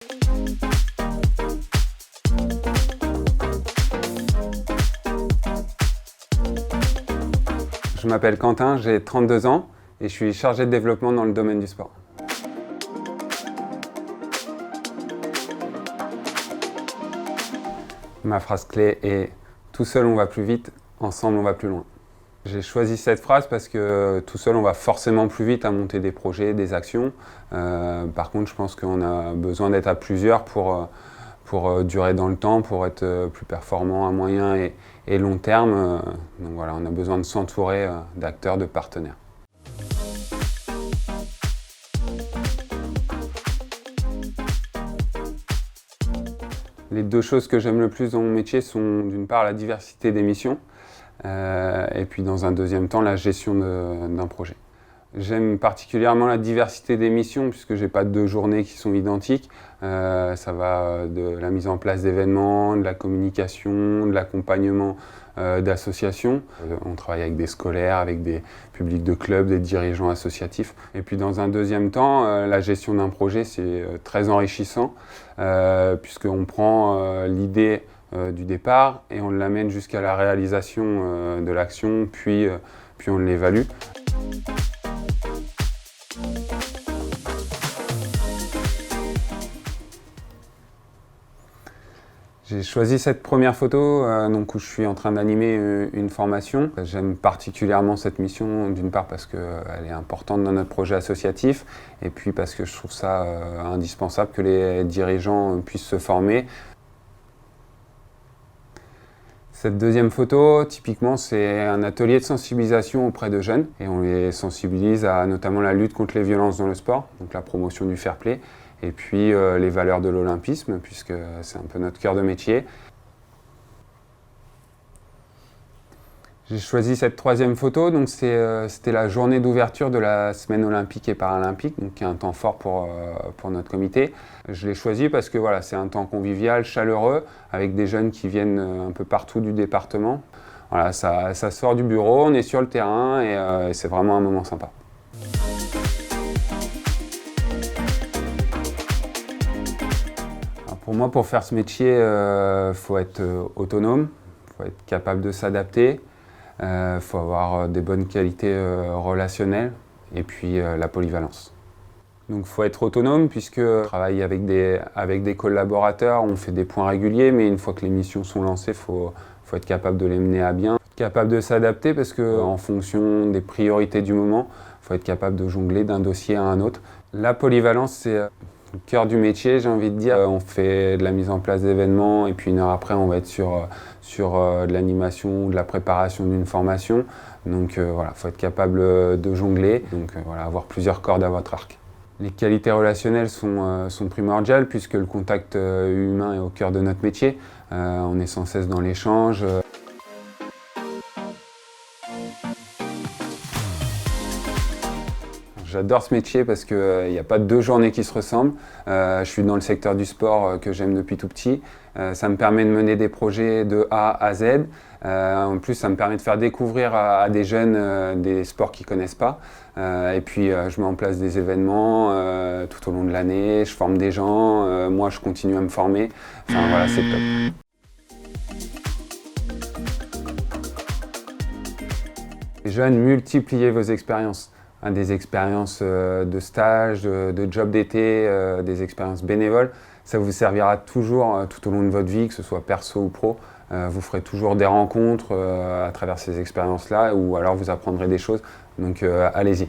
Je m'appelle Quentin, j'ai 32 ans et je suis chargé de développement dans le domaine du sport. Ma phrase clé est « Tout seul on va plus vite, ensemble on va plus loin ». J'ai choisi cette phrase parce que tout seul on va forcément plus vite à monter des projets, des actions. Par contre je pense qu'on a besoin d'être à plusieurs pour durer dans le temps, pour être plus performant à moyen et long terme. Donc voilà, on a besoin de s'entourer d'acteurs, de partenaires. Les deux choses que j'aime le plus dans mon métier sont d'une part la diversité des missions et puis dans un deuxième temps la gestion d'un projet. J'aime particulièrement la diversité des missions puisque je n'ai pas deux journées qui sont identiques. Ça va de la mise en place d'événements, de la communication, de l'accompagnement d'associations. On travaille avec des scolaires, avec des publics de clubs, des dirigeants associatifs. Et puis dans un deuxième temps, la gestion d'un projet, c'est très enrichissant puisqu'on prend l'idée du départ et on l'amène jusqu'à la réalisation de l'action, puis on l'évalue. J'ai choisi cette première photo donc où je suis en train d'animer une formation. J'aime particulièrement cette mission, d'une part parce qu'elle est importante dans notre projet associatif et puis parce que je trouve ça indispensable que les dirigeants puissent se former. Cette deuxième photo, typiquement, c'est un atelier de sensibilisation auprès de jeunes et on les sensibilise à notamment la lutte contre les violences dans le sport, donc la promotion du fair play et puis les valeurs de l'olympisme puisque c'est un peu notre cœur de métier. J'ai choisi cette troisième photo, donc c'était la journée d'ouverture de la semaine olympique et paralympique, donc qui est un temps fort pour notre comité. Je l'ai choisi parce que voilà, c'est un temps convivial, chaleureux, avec des jeunes qui viennent un peu partout du département. Voilà, ça sort du bureau, on est sur le terrain et c'est vraiment un moment sympa. Alors pour moi, pour faire ce métier, faut être autonome, faut être capable de s'adapter. Faut avoir des bonnes qualités relationnelles et puis la polyvalence. Donc il faut être autonome puisque on travaille avec des collaborateurs, on fait des points réguliers, mais une fois que les missions sont lancées, faut être capable de les mener à bien. Capable de s'adapter parce qu'en fonction des priorités du moment, il faut être capable de jongler d'un dossier à un autre. La polyvalence, c'est le cœur du métier, j'ai envie de dire. On fait de la mise en place d'événements et puis une heure après, on va être sur de l'animation ou de la préparation d'une formation. Donc voilà, il faut être capable de jongler, donc voilà, avoir plusieurs cordes à votre arc. Les qualités relationnelles sont primordiales puisque le contact humain est au cœur de notre métier. On est sans cesse dans l'échange. J'adore ce métier parce qu'il n'y a pas deux journées qui se ressemblent. Je suis dans le secteur du sport que j'aime depuis tout petit. Ça me permet de mener des projets de A à Z. En plus, ça me permet de faire découvrir à des jeunes des sports qu'ils ne connaissent pas. Et puis, je mets en place des événements tout au long de l'année. Je forme des gens. Moi, je continue à me former. Enfin, voilà, c'est top. Les jeunes, multipliez vos expériences. Des expériences de stage, de job d'été, des expériences bénévoles. Ça vous servira toujours tout au long de votre vie, que ce soit perso ou pro. Vous ferez toujours des rencontres à travers ces expériences-là ou alors vous apprendrez des choses. Donc allez-y.